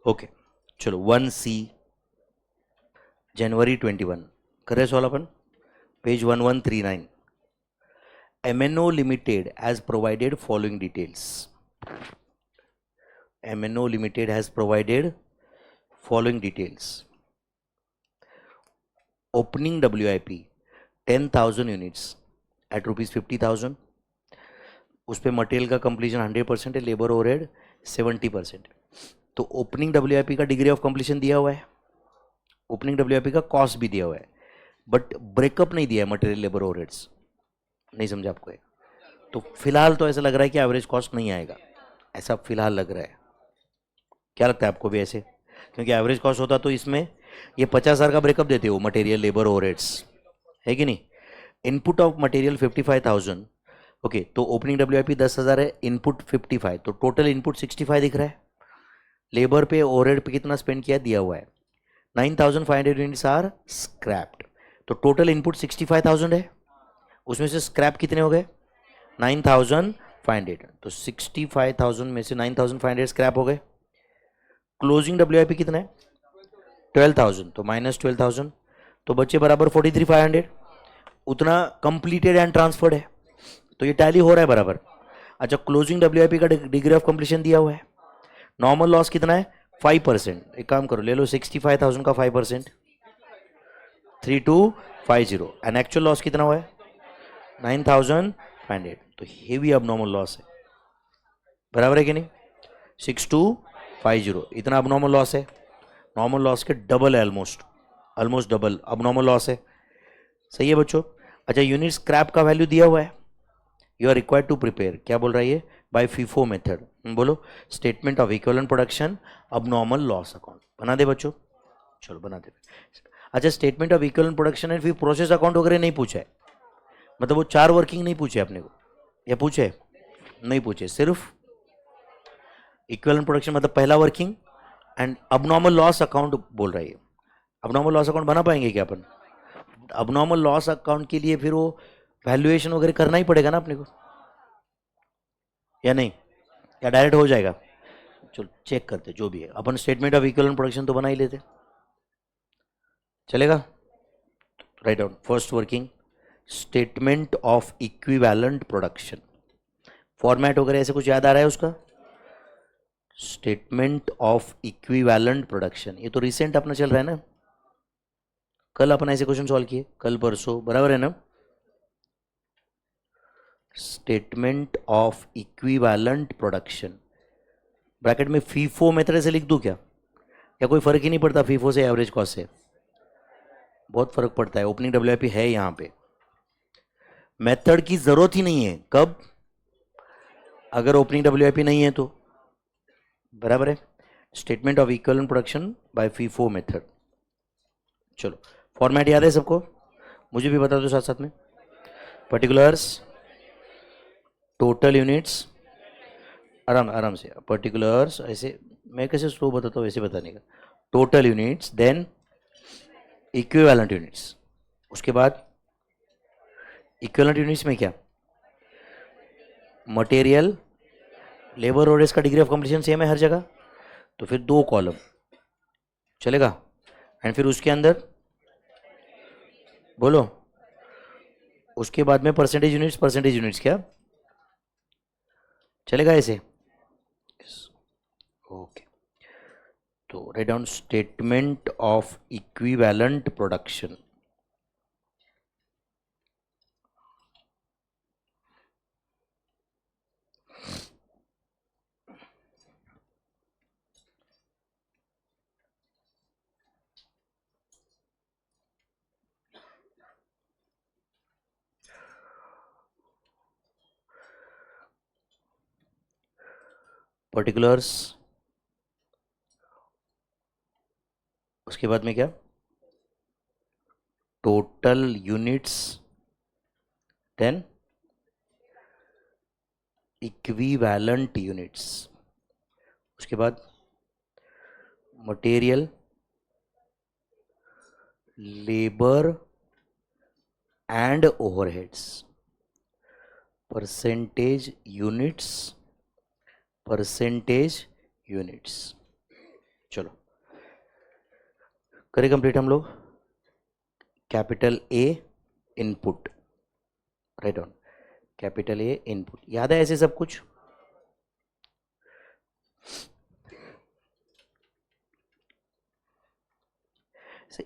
Okay चलो 1C जनवरी 21 करे solve upon page 1139 MNO Limited has provided following details. MNO Limited has provided following details. Opening WIP 10,000 units at rupees 50,000. उस पर material का completion 100% है, labour overhead 70%. तो opening WIP का degree of completion दिया हुआ है, ओपनिंग WIP का कॉस्ट भी दिया हुआ है, बट ब्रेकअप नहीं दिया है मटेरियल लेबर ओवरहेड्स. नहीं समझा आपको? तो फिलहाल तो ऐसा लग रहा है कि एवरेज कॉस्ट नहीं आएगा, ऐसा फिलहाल लग रहा है. क्या लगता है आपको भी ऐसे? क्योंकि एवरेज कॉस्ट होता तो इसमें ये 50,000 का ब्रेकअप देते हो मटेरियल लेबर ओवरहेड्स, है कि नहीं? Input of material 55,000. ओके तो ओपनिंग WIP 10,000 है, इनपुट 55, तो टोटल इनपुट 65 दिख रहा है. लेबर पे ओवरहेड पे कितना स्पेंड किया दिया हुआ है, 9,500 यूनिट्स आर स्क्रैप्ड. तो टोटल इनपुट 65,000 है, उसमें से स्क्रैप कितने हो गए 9,500. तो 65,000 में से 9,500 स्क्रैप हो गए. क्लोजिंग WIP कितना है 12,000, तो माइनस 12,000, तो बच्चे बराबर 43,500. उतना कंप्लीटेड एंड ट्रांसफर्ड है, तो ये टैली हो रहा है बराबर. अच्छा क्लोजिंग WIP का डिग्री ऑफ कंप्लीशन दिया हुआ है. नॉर्मल लॉस कितना है 5%. एक काम करो ले लो 65,000 का 5%, 3250. एंड एक्चुअल लॉस कितना हुआ है 9,500. तो हेवी अब नॉर्मल लॉस है, बराबर है कि नहीं? 6250 इतना अब नॉर्मल लॉस है. नॉर्मल लॉस के डबल है, ऑलमोस्ट डबल अब नॉर्मल लॉस है. सही है बच्चों? अच्छा यूनिट स्क्रैप का वैल्यू दिया हुआ है, you are required to prepare, क्या बोल रहा है ये, बाय फीफो मेथड. बोलो स्टेटमेंट ऑफ इक्विवेलेंट प्रोडक्शन अब नॉर्मल लॉस अकाउंट. बना दे बच्चों, चलो बना दे. अच्छा statement of equivalent production and फिर प्रोसेस अकाउंट वगैरह नहीं पूछा है, मतलब वो 4 वर्किंग नहीं पूछे अपने को, या पूछे? नहीं पूछे, सिर्फ इक्विवेलेंट प्रोडक्शन मतलब पहला working and abnormal loss account बोल रहा है. अबनॉर्मल लॉस अकाउंट बना पाएंगे क्या अपन? अबनॉर्मल लॉस अकाउंट के लिए फिर वो वैल्यूएशन वगैरह करना ही पड़ेगा ना अपने को, या नहीं? या डायरेक्ट हो जाएगा? चलो चेक करते जो भी है. अपन स्टेटमेंट ऑफ इक्विवेलेंट प्रोडक्शन तो बना ही लेते, चलेगा? Write down first working statement of equivalent production. Format वगैरह ऐसे कुछ याद आ रहा है उसका? स्टेटमेंट ऑफ इक्विवेलेंट प्रोडक्शन, ये तो रिसेंट अपना चल रहा है ना, कल अपन ऐसे क्वेश्चन सॉल्व किए, कल परसों, बराबर है ना? Statement of equivalent production bracket में फीफो मेथड से लिख दूं क्या, या कोई फर्क ही नहीं पड़ता फीफो से एवरेज कॉस्ट से? बहुत फर्क पड़ता है. ओपनिंग WIP है यहां पे, मेथड की जरूरत ही नहीं है. कब? अगर ओपनिंग WIP नहीं है तो, बराबर है. Statement of equivalent production by FIFO method. चलो फॉर्मेट याद है सबको? मुझे भी बता दो साथ साथ में. पर्टिकुलर्स टोटल यूनिट्स, आराम से. पर्टिकुलर्स ऐसे मैं कैसे स्लो बताता हूँ वैसे बताने का. Total units then equivalent units, उसके बाद इक्विवेलेंट यूनिट्स में क्या, मटेरियल लेबर ओवरहेड्स का डिग्री ऑफ कंप्लीशन सेम है हर जगह, तो फिर 2 कॉलम चलेगा. एंड फिर उसके अंदर बोलो, उसके बाद में परसेंटेज यूनिट्स क्या चलेगा ऐसे? ओके तो write down statement of equivalent production. Particulars, उसके बाद में क्या, total units then equivalent units, उसके बाद material labour and overheads, percentage units. चलो करें कंप्लीट हम लोग। Capital A input, write on, capital A input, याद है ऐसे सब कुछ?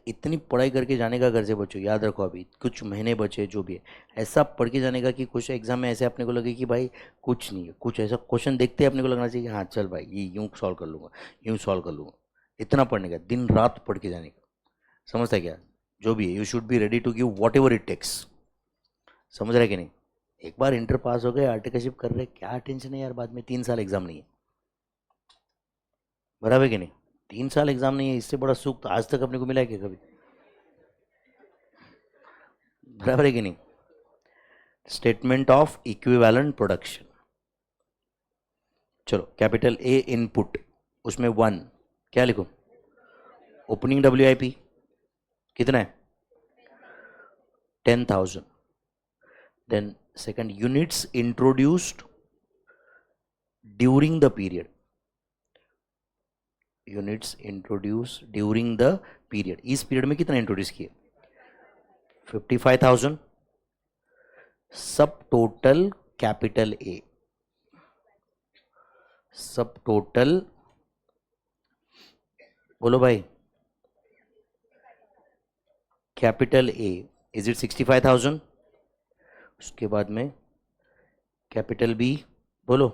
इतनी पढ़ाई करके जाने का घर से बच्चों, याद रखो अभी कुछ महीने बचे, जो भी है ऐसा पढ़ के जाने का कि कुछ एग्जाम में ऐसे अपने को लगे कि भाई कुछ नहीं है, कुछ ऐसा क्वेश्चन देखते अपने को लगना चाहिए कि हाँ चल भाई ये यूं सॉल्व कर लूँगा, यूं सॉल्व कर लूँगा। इतना पढ़ने का, दिन रात पढ़ के जाने का, समझता है क्या? जो भी है you should be ready to give whatever it takes. समझ रहे कि नहीं? एक बार इंटर पास हो गए, आर्टिकलशिप कर रहे, क्या टेंशन है यार, बाद में 3 साल एग्जाम नहीं है, बराबर कि नहीं? 3 साल एग्जाम नहीं है, इससे बड़ा सुख तो आज तक अपने को मिला है क्या कभी? बराबर है कि नहीं? Statement of equivalent production. चलो कैपिटल ए इनपुट, उसमें 1 क्या लिखो? ओपनिंग WIP कितना है? 10,000। Then second, units introduced during the period, units introduce during the period, इस पीरियड में कितना इंट्रोड्यूस किए? 55,000। सब टोटल कैपिटल ए, सब टोटल बोलो भाई, कैपिटल ए इज इट 65,000? उसके बाद में कैपिटल बी, बोलो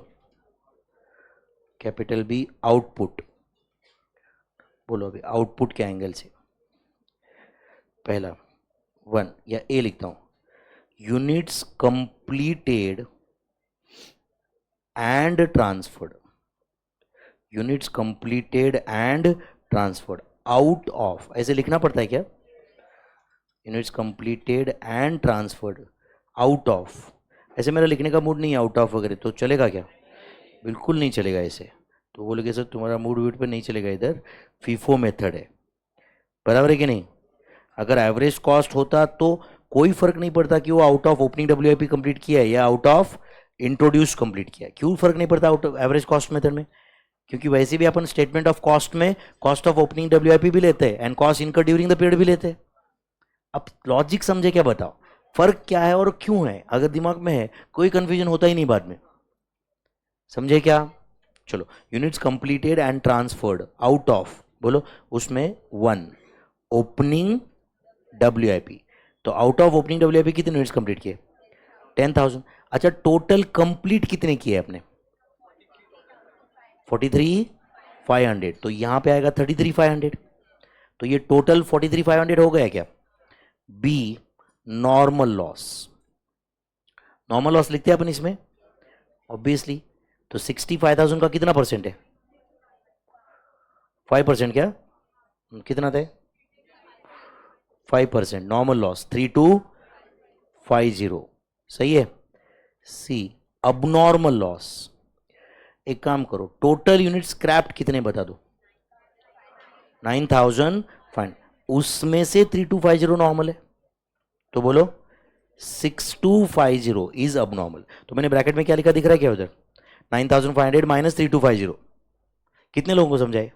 कैपिटल बी आउटपुट, बोलो अभी आउटपुट के एंगल से, पहला 1 या ए लिखता हूं, units completed and transferred, units completed and transferred out of, ऐसे लिखना पड़ता है क्या? Units completed and transferred out of, ऐसे मेरा लिखने का मूड नहीं है आउट ऑफ वगैरह, तो चलेगा क्या? बिल्कुल नहीं चलेगा ऐसे। तो बोलोगे सर तुम्हारा मूड वीड पे नहीं चलेगा, इधर फीफो मेथड है, बराबर है कि नहीं? अगर एवरेज कॉस्ट होता तो कोई फर्क नहीं पड़ता कि वो out of opening WIP complete किया है या आउट ऑफ इंट्रोड्यूस कंप्लीट किया है। क्यों फर्क नहीं पड़ता out of average cost method में? क्योंकि वैसे भी अपन स्टेटमेंट ऑफ कॉस्ट में कॉस्ट ऑफ ओपनिंग WIP भी लेते हैं and cost incurred during the period भी लेते हैं। अब लॉजिक समझे क्या, बताओ फर्क क्या है और क्यों है? अगर दिमाग में है कोई कंफ्यूजन होता ही नहीं बाद में, समझे क्या? चलो, units completed and transferred out of, बोलो उसमें 1 ओपनिंग WIP, तो आउट ऑफ ओपनिंग WIP कितने यूनिट्स कंप्लीट किए? 10,000। अच्छा टोटल कंप्लीट कितने किए अपने? 43,500, तो यहां पे आएगा 33,500, तो ये टोटल 43,500 हो गया क्या? B normal loss, normal loss लिखते हैं अपन इसमें ऑब्वियसली, तो 65,000 का कितना परसेंट है? 5% क्या? कितना थे? 5%। नॉर्मल लॉस 3250, सही है। सी अबनॉर्मल लॉस, एक काम करो टोटल यूनिट स्क्रैप्ड कितने बता दो? 9,000 फाइन, उसमें से 3250 नॉर्मल है, तो बोलो 6250 इज अबनॉर्मल। तो मैंने ब्रैकेट में क्या लिखा दिख रहा है क्या उधर? 9,500 माइनस 3250, कितने लोगों को समझाए?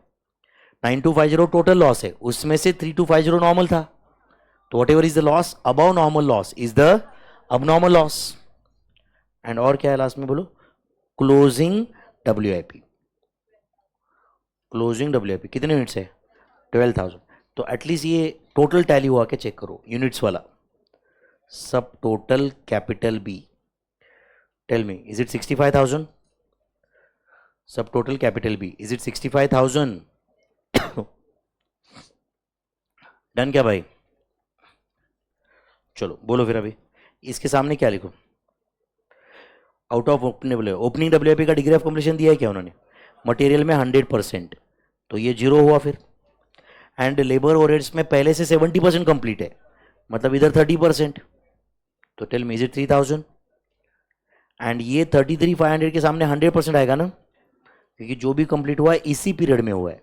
9250 टोटल लॉस है, उसमें से 3250 नॉर्मल था, तो what ever is the loss above normal loss is the abnormal loss. And और क्या है लास्ट में, बोलो क्लोजिंग WIP, क्लोजिंग WIP कितने यूनिट्स है? 12,000। तो एटलीस्ट ये टोटल टैली हुआ के चेक करो यूनिट्स वाला, subtotal capital B, tell me is it 65,000? Subtotal capital B is it 65,000? Done क्या भाई? चलो बोलो फिर अभी इसके सामने क्या लिखो? आउट ऑफ ओपनिंग WIP का डिग्री ऑफ कंप्लीशन दिया है क्या उन्होंने? मटेरियल में 100%, तो ये 0 हुआ फिर। एंड लेबर ओवरहेड्स में पहले से 70% कंप्लीट है, मतलब इधर 30%, तो tell me is it 3,000? And ये 33,500 के सामने 100% आएगा ना, क्योंकि जो भी कंप्लीट हुआ है इसी पीरियड में हुआ है।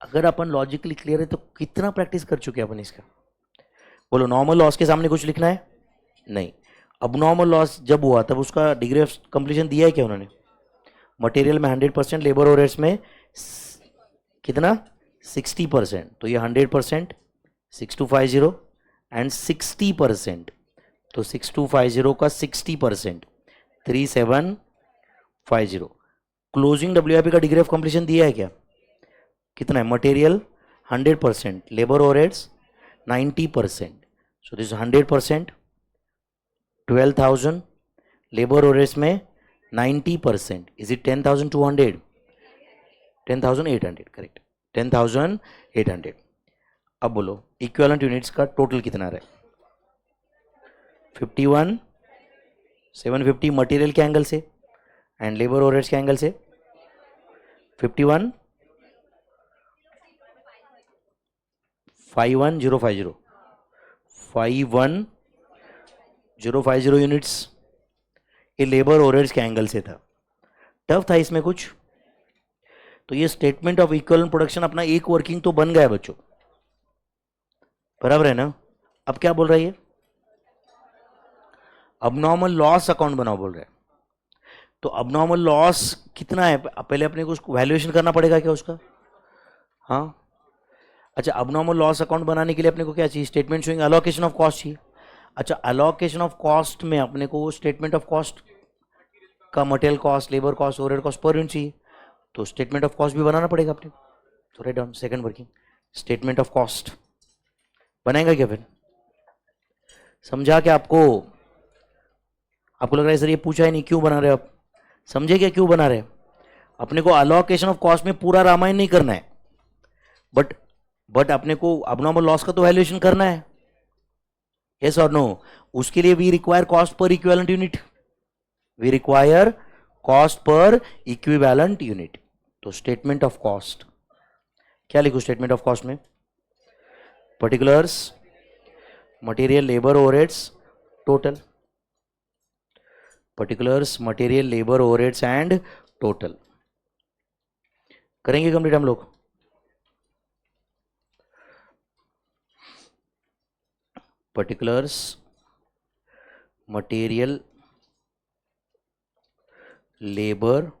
अगर अपन लॉजिकली क्लियर है तो कितना प्रैक्टिस कर चुके हैं अपन इसका? बोलो नॉर्मल लॉस के सामने कुछ लिखना है? नहीं। अब नॉर्मल लॉस जब हुआ तब उसका डिग्री ऑफ कंप्लीशन दिया है क्या उन्होंने? मटेरियल में 100%, लेबर ओवरहेड्स में कितना 60%, तो ये 100% 6250 एंड 60%, तो 6250 का 60% 3750। क्लोजिंग डब्ल्यूआईपी का डिग्री ऑफ कंप्लीशन दिया है क्या? कितना है? Material 100%, labour overheads 90%, so this 100% 12,000, labour overheads में 90%, इज इट 10,200? 10,800, करेक्ट, 10,800। अब बोलो इक्विवेलेंट यूनिट्स का टोटल कितना रहे? 51 750 मटेरियल के एंगल से एंड लेबर ओवरहेड्स के एंगल से 51 51050 51050 यूनिट्स, ये लेबर ओवरहेड्स के एंगल से था। टफ था इसमें कुछ? तो ये स्टेटमेंट ऑफ इक्विवेलेंट प्रोडक्शन अपना एक वर्किंग तो बन गया बच्चों, बराबर है ना? अब क्या बोल रहा है ये? अबनॉर्मल लॉस अकाउंट बनाओ बोल रहे हैं। तो अबनॉर्मल लॉस कितना है? पहले अपने को उसको वैल्यूएशन करना पड़ेगा क्या उसका? हाँ, अच्छा, अबनॉर्मल लॉस अकाउंट बनाने के लिए अपने को क्या चाहिए? Statement showing allocation of cost चाहिए। अच्छा, अलोकेशन ऑफ कॉस्ट में अपने को स्टेटमेंट ऑफ कॉस्ट का material cost, labour cost, overhead cost per unit चाहिए, तो स्टेटमेंट ऑफ कॉस्ट भी बनाना पड़ेगा अपने को। तो write down second working statement of cost बनाएगा क्या? फिर समझा क्या आपको? आपको लग रहा है सर ये पूछा ही नहीं, क्यों बना रहे आप? समझे क्या क्यों बना रहे? अपने को अलोकेशन ऑफ कॉस्ट में पूरा रामायण नहीं करना है, बट अपने को अबनॉर्मल लॉस का तो वैल्यूएशन करना है, यस और नो? उसके लिए we require cost per equivalent unit, we require cost per equivalent unit. तो स्टेटमेंट ऑफ कॉस्ट क्या लिखूं? स्टेटमेंट ऑफ कॉस्ट में particulars, material, labour, overheads, total, particulars, material, labour, overheads and total. करेंगे complete हम लोग? Particulars, material, labour,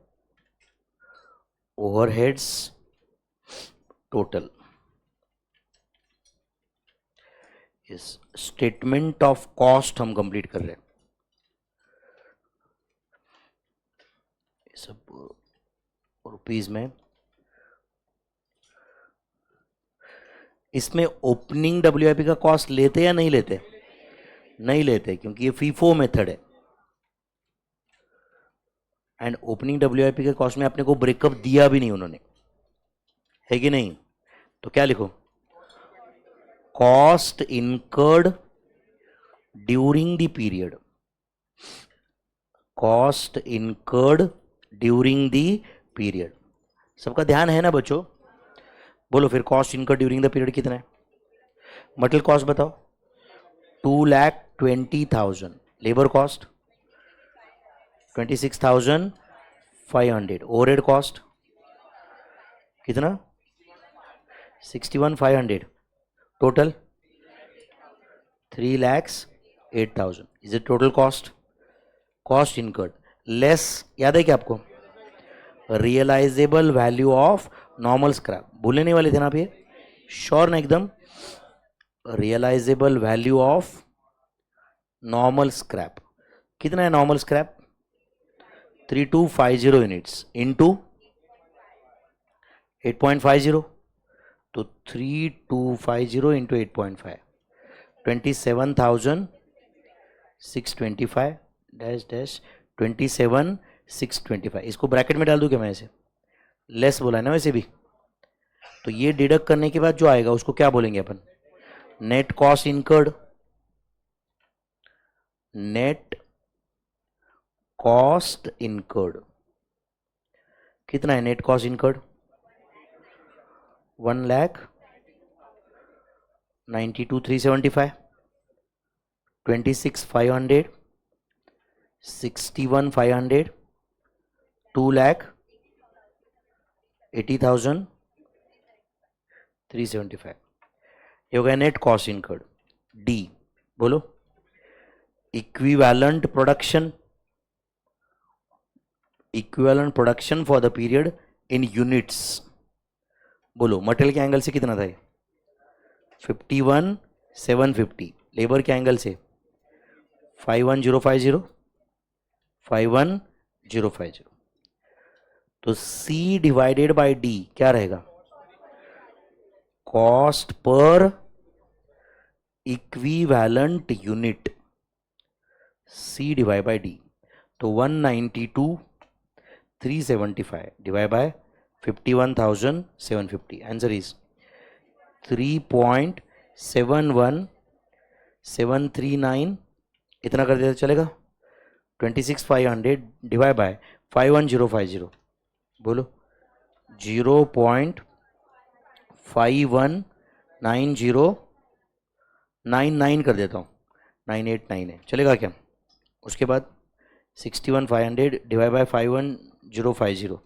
overheads, total. इस statement of cost हम complete कर रहे हैं। सब रुपीज में, इसमें ओपनिंग डब्ल्यूआईपी का कॉस्ट लेते या नहीं लेते? नहीं लेते, क्योंकि ये फीफो मेथड है। एंड ओपनिंग डब्ल्यूआईपी के कॉस्ट में अपने को ब्रेकअप दिया भी नहीं उन्होंने, है कि नहीं? तो क्या लिखो? Cost incurred during the period, cost incurred during the period. सबका ध्यान है ना बच्चों? बोलो फिर cost incurred during the period कितना है? मटेरियल कॉस्ट बताओ, 2,20,000, लेबर कॉस्ट 26,500, ओवरहेड कॉस्ट कितना? 61,500, total 3,08,000। Is it total cost? Cost incurred less, याद है क्या आपको? Realisable value of normal scrap, भूलने नहीं वाले थे ना आप ये? श्योर ना एकदम? Realisable value of normal scrap कितना है? नॉर्मल स्क्रैप 3250 यूनिट्स इंटू 8.50, तो 3250 इंटू 8.5, 27,625 डैश डैश 27,625। इसको ब्रैकेट में डाल दूं क्या मैं? ऐसे लेस बोला है ना वैसे भी, तो ये डिडक्ट करने के बाद जो आएगा उसको क्या बोलेंगे अपन? Net cost incurred, net cost incurred कितना है? Net cost incurred 1,92,375, 26,500, 61,500, 2,80,375। ये हो गया नेट कॉस्ट इनकर्ड। डी बोलो, equivalent production, equivalent production for the period in units. बोलो मटेरियल के एंगल से कितना था? 51,750। लेबर के एंगल से 51,050, 51,050। तो C डिवाइडेड बाय D क्या रहेगा? Cost per equivalent unit, C divide by D। तो 192,375 डिवाइड बाय 51,750, आंसर इज 3.71739। इतना कर देता चलेगा? 26,500 डिवाइड बाय 51,050, बोलो 0.519099 कर देता हूँ, 989 है, चलेगा क्या? उसके बाद 61,500 डिवाइड बाय 51,050,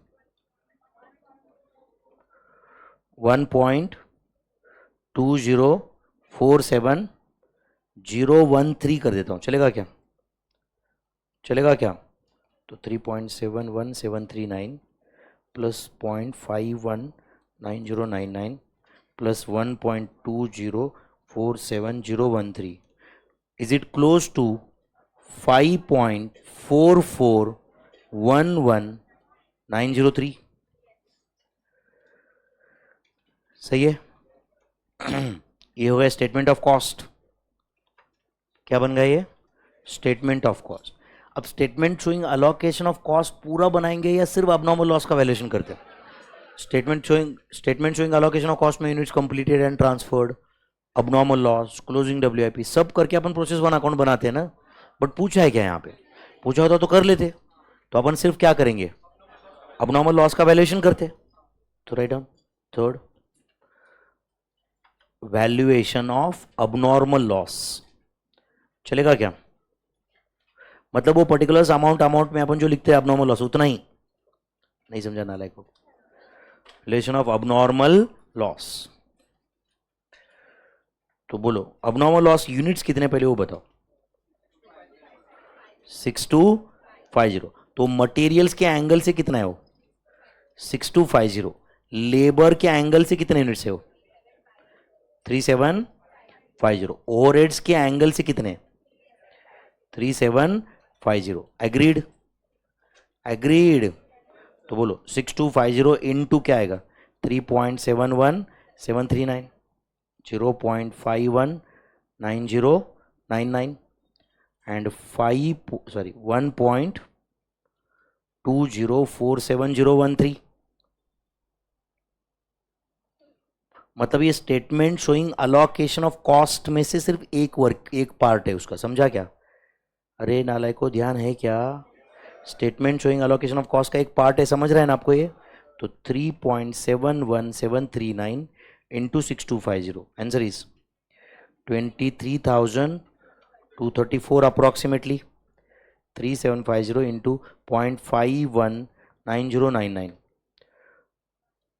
1.2047013 कर देता हूँ, चलेगा क्या? चलेगा क्या? तो 3.71739 plus 0.519099 plus 1.2047013 is it close to 5.4411903? सही है। ये हो गया स्टेटमेंट ऑफ कॉस्ट। क्या बन गया ये? Statement of cost. अब statement showing allocation of cost पूरा बनाएंगे या सिर्फ अबनॉर्मल लॉस का वैल्यूएशन करते हैं? Statement showing allocation of cost में units completed and transferred, abnormal loss, closing WIP, सब करके अपन प्रोसेस वन अकाउंट बनाते हैं ना। बट पूछा है क्या यहाँ पे? पूछा होता तो कर लेते, तो अपन सिर्फ क्या करेंगे? अबनॉर्मल लॉस का वैल्यूएशन करते। तो write down third, valuation of abnormal loss. चलेगा क्या? मतलब वो पर्टिकुलर अमाउंट में अपन जो लिखते हैं अबनॉर्मल लॉस उतना ही, नहीं समझा नालायक को? Valuation of abnormal loss. तो बोलो अबनॉर्मल लॉस यूनिट्स कितने पहले वो बताओ? 6250। तो मटेरियल्स के एंगल से कितना है वो? 6250। लेबर के एंगल से कितने यूनिट्स है वो? 3750। ओवरहेड्स के एंगल से कितने? 3750। एग्रीड? एग्रीड। तो बोलो 6250 इनटू क्या आएगा? 3.71739, 0.519099 and 1.2047013। मतलब ये statement showing allocation of cost में से सिर्फ एक पार्ट है उसका, समझा क्या? अरे नालायक को ध्यान है क्या? Statement showing allocation of cost का एक पार्ट है, समझ रहे हैं ना आपको ये? तो 3.71739 into 6250, answer is 23,234 approximately. 3750 into 0.519099,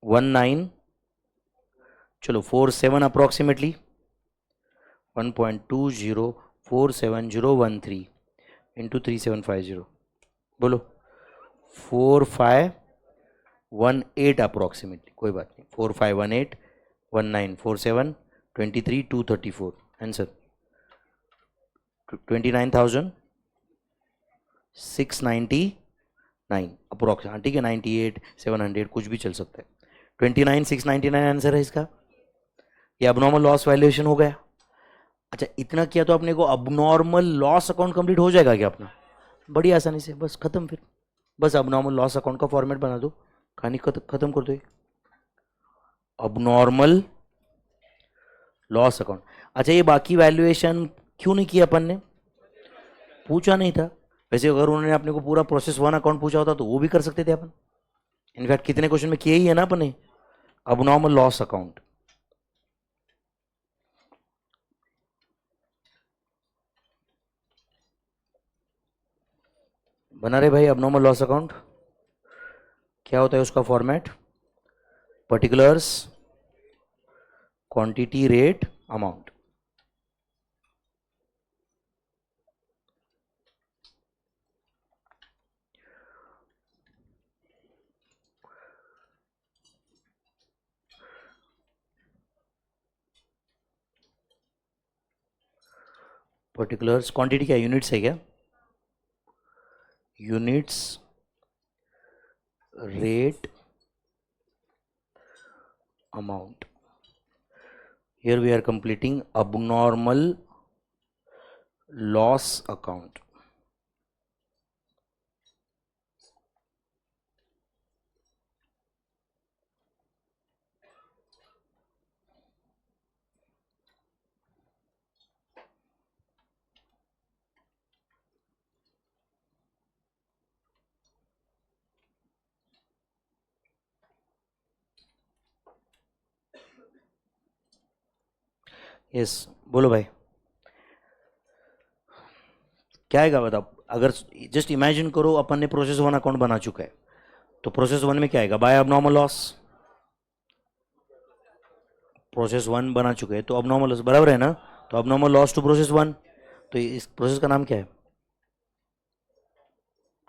19, चलो 47 अप्रोक्सीमेटली, 1.2047013 इंटू 3750, बोलो 4518 अप्रोक्सीमेटली, कोई बात नहीं, 4518 1947 23,234, आंसर 29,699 अप्रोक्स। हाँ ठीक है, 98,700 कुछ भी चल सकता है। 29,699 आंसर है इसका। ये अबनॉर्मल लॉस वैल्यूएशन हो गया। अच्छा इतना किया तो अपने को अबनॉर्मल लॉस अकाउंट कंप्लीट हो जाएगा क्या अपना? बड़ी आसानी से, बस खत्म। फिर बस अबनॉर्मल लॉस अकाउंट का फॉर्मेट बना दो, कहानी खत्म कर दो। Abnormal loss account. अच्छा ये बाकी वैल्यूएशन क्यों नहीं किया अपन ने? पूछा नहीं था। वैसे अगर उन्होंने अपने को पूरा प्रोसेस वन अकाउंट पूछा होता तो वो भी कर सकते थे अपन। इनफैक्ट कितने क्वेश्चन में किए ही है ना अपन ने, अबनॉर्मल लॉस अकाउंट। बना रहे भाई अबनॉर्मल लॉस अकाउंट? क्या होता है उसका format? Particulars, quantity, rate, amount. Particulars quantity क्या यूनिट्स है क्या? Units rate amount. Here we are completing abnormal loss account. Yes बोलो भाई, क्या आएगा बताओ? अगर जस्ट इमेजिन करो अपन ने प्रोसेस वन अकाउंट बना चुका है, तो प्रोसेस वन में क्या आएगा? By abnormal loss. Process one बना चुके हैं तो अबनॉर्मल लॉस बराबर है ना, तो abnormal loss to process one, तो इस प्रोसेस का नाम क्या है?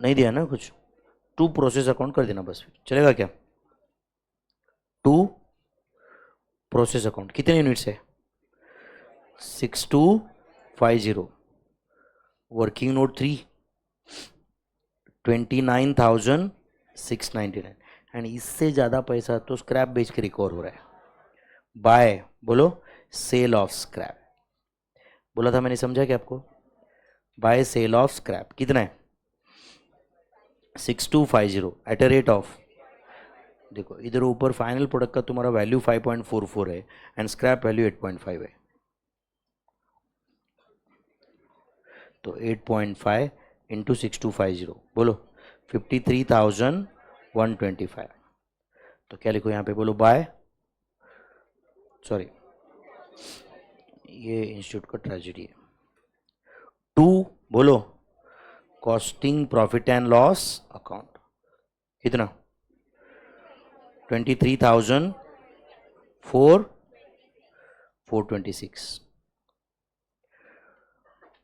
नहीं दिया ना कुछ, टू प्रोसेस अकाउंट कर देना बस, चलेगा क्या? टू प्रोसेस अकाउंट कितने यूनिट्स है? 6250। वर्किंग नोट 3 29,699, एंड इससे ज़्यादा पैसा तो स्क्रैप बेच के रिकवर हो रहा है। बाय बोलो, सेल ऑफ स्क्रैप। बोला था मैंने, समझा क्या आपको? बाय सेल ऑफ स्क्रैप कितना है? 6250 एट अ रेट ऑफ, देखो इधर ऊपर फाइनल प्रोडक्ट का तुम्हारा वैल्यू 5.44 है एंड स्क्रैप वैल्यू 8.5 है, तो 8.5 इंटू 6250 बोलो 53,125। तो क्या लिखो यहाँ पे? बोलो बाय, सॉरी ये इंस्टीट्यूट का ट्रेजेडी है। टू बोलो costing profit and loss account कितना? 23,426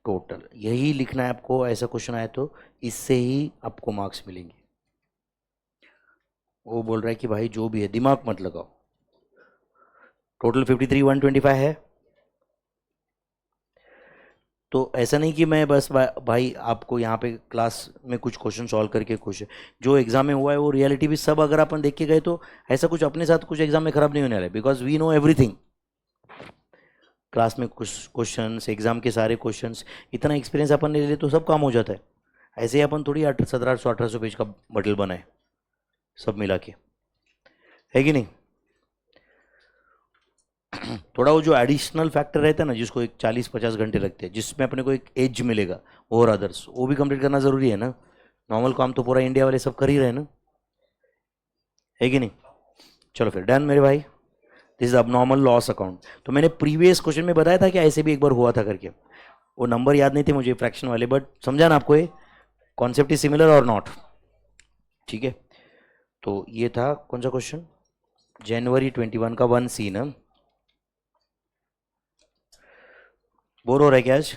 टोटल। यही लिखना है आपको, ऐसा क्वेश्चन आया तो इससे ही आपको मार्क्स मिलेंगे। वो बोल रहा है कि भाई जो भी है दिमाग मत लगाओ, टोटल 53,125 है। तो ऐसा नहीं कि मैं बस भाई आपको यहाँ पे क्लास में कुछ क्वेश्चन सॉल्व करके खुश है, जो एग्जाम में हुआ है वो रियलिटी भी सब अगर अपन देख के गए तो ऐसा कुछ अपने साथ कुछ एग्जाम में खराब नहीं होने वाला है, because we know everything. Class में कुछ क्वेश्चंस, एग्जाम के सारे क्वेश्चंस, इतना एक्सपीरियंस अपन ने ले लिया तो सब काम हो जाता है। ऐसे ही अपन थोड़ी 1700-1800 पेज का मटेरियल बनाए सब मिला के, है कि नहीं? थोड़ा वो जो एडिशनल फैक्टर रहता है ना, जिसको एक 40-50 घंटे लगते हैं, जिसमें अपने को एक एज मिलेगा और अदर्स, वो भी कंप्लीट करना जरूरी है ना। नॉर्मल काम तो पूरा इंडिया वाले सब कर ही रहे ना, है कि नहीं? चलो फिर डन मेरे भाई, this is abnormal loss account. तो मैंने प्रीवियस क्वेश्चन में बताया था कि ऐसे भी एक बार हुआ था करके, वो नंबर याद नहीं थे मुझे फ्रैक्शन वाले, बट समझा ना आपको ये कॉन्सेप्ट इज सिमिलर और नॉट? ठीक है, तो ये था कौन सा क्वेश्चन? जनवरी 21 का 1C ना। बोर हो रहा है क्या आज?